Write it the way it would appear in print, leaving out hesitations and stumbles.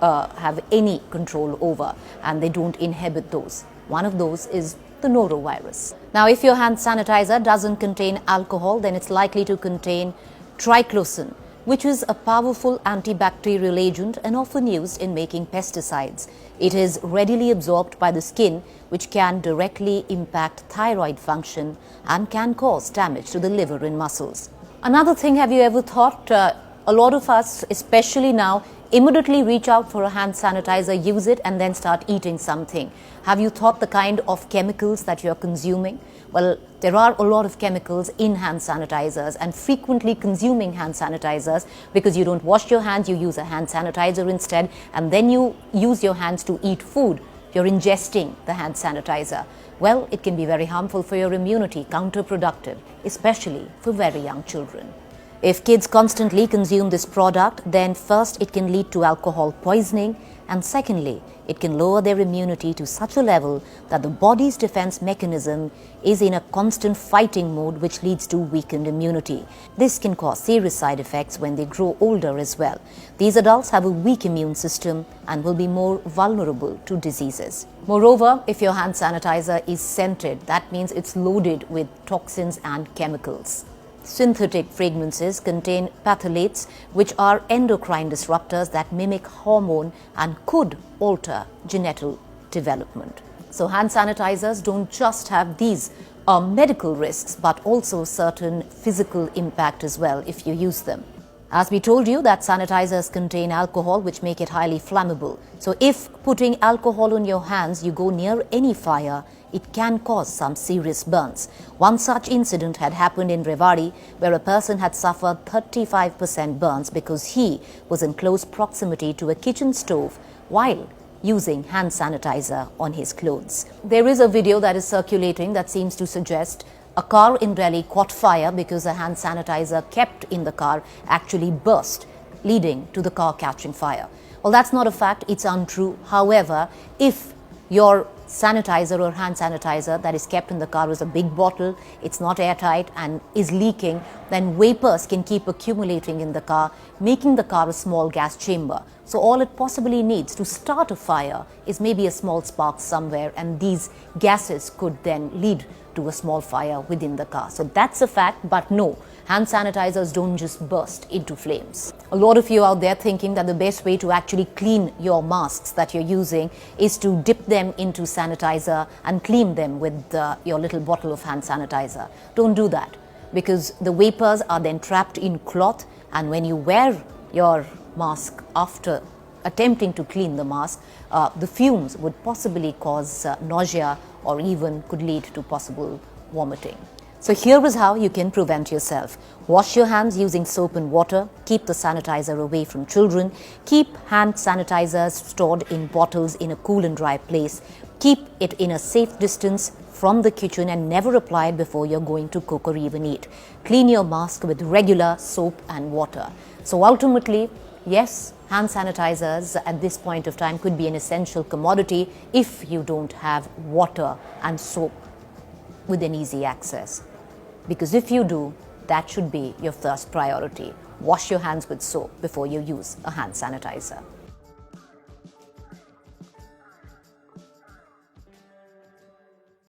have any control over, and they don't inhibit those. One of those is the norovirus. Now, if your hand sanitizer doesn't contain alcohol, then it's likely to contain triclosan, which is a powerful antibacterial agent and often used in making pesticides. It is readily absorbed by the skin, which can directly impact thyroid function and can cause damage to the liver and muscles. Another thing, have you ever thought, a lot of us, especially now, immediately reach out for a hand sanitizer, use it, and then start eating something. Have you thought the kind of chemicals that you're consuming? Well, there are a lot of chemicals in hand sanitizers, and frequently consuming hand sanitizers because you don't wash your hands, you use a hand sanitizer instead, and then you use your hands to eat food. You're ingesting the hand sanitizer. Well, it can be very harmful for your immunity, counterproductive, especially for very young children. If kids constantly consume this product, then first it can lead to alcohol poisoning, and secondly, it can lower their immunity to such a level that the body's defense mechanism is in a constant fighting mode, which leads to weakened immunity. This can cause serious side effects when they grow older as well. These adults have a weak immune system and will be more vulnerable to diseases. Moreover, if your hand sanitizer is scented, that means it's loaded with toxins and chemicals. Synthetic fragrances contain phthalates, which are endocrine disruptors that mimic hormone and could alter genital development. So hand sanitizers don't just have these medical risks, but also certain physical impact as well if you use them. As we told you, that sanitizers contain alcohol, which make it highly flammable. So if putting alcohol on your hands, you go near any fire, it can cause some serious burns. One such incident had happened in Rewari, where a person had suffered 35% burns because he was in close proximity to a kitchen stove while using hand sanitizer on his clothes. There is a video that is circulating that seems to suggest a car in Delhi caught fire because a hand sanitizer kept in the car actually burst, leading to the car catching fire. Well, that's not a fact, it's untrue. However, if your sanitizer or hand sanitizer that is kept in the car is a big bottle, it's not airtight and is leaking, then vapors can keep accumulating in the car, making the car a small gas chamber. So all it possibly needs to start a fire is maybe a small spark somewhere, and these gases could then lead to a small fire within the car. So that's a fact, but no, hand sanitizers don't just burst into flames. A lot of you out there thinking that the best way to actually clean your masks that you're using is to dip them into sanitizer and clean them with your little bottle of hand sanitizer. Don't do that, because the vapors are then trapped in cloth, and when you wear your mask after attempting to clean the mask, the fumes would possibly cause nausea or even could lead to possible vomiting. So here is how you can prevent yourself. Wash your hands using soap and water. Keep the sanitizer away from children. Keep hand sanitizers stored in bottles in a cool and dry place. Keep it in a safe distance from the kitchen and never apply it before you're going to cook or even eat. Clean your mask with regular soap and water. So ultimately, yes, hand sanitizers at this point of time could be an essential commodity if you don't have water and soap within easy access. Because if you do, that should be your first priority. Wash your hands with soap before you use a hand sanitizer.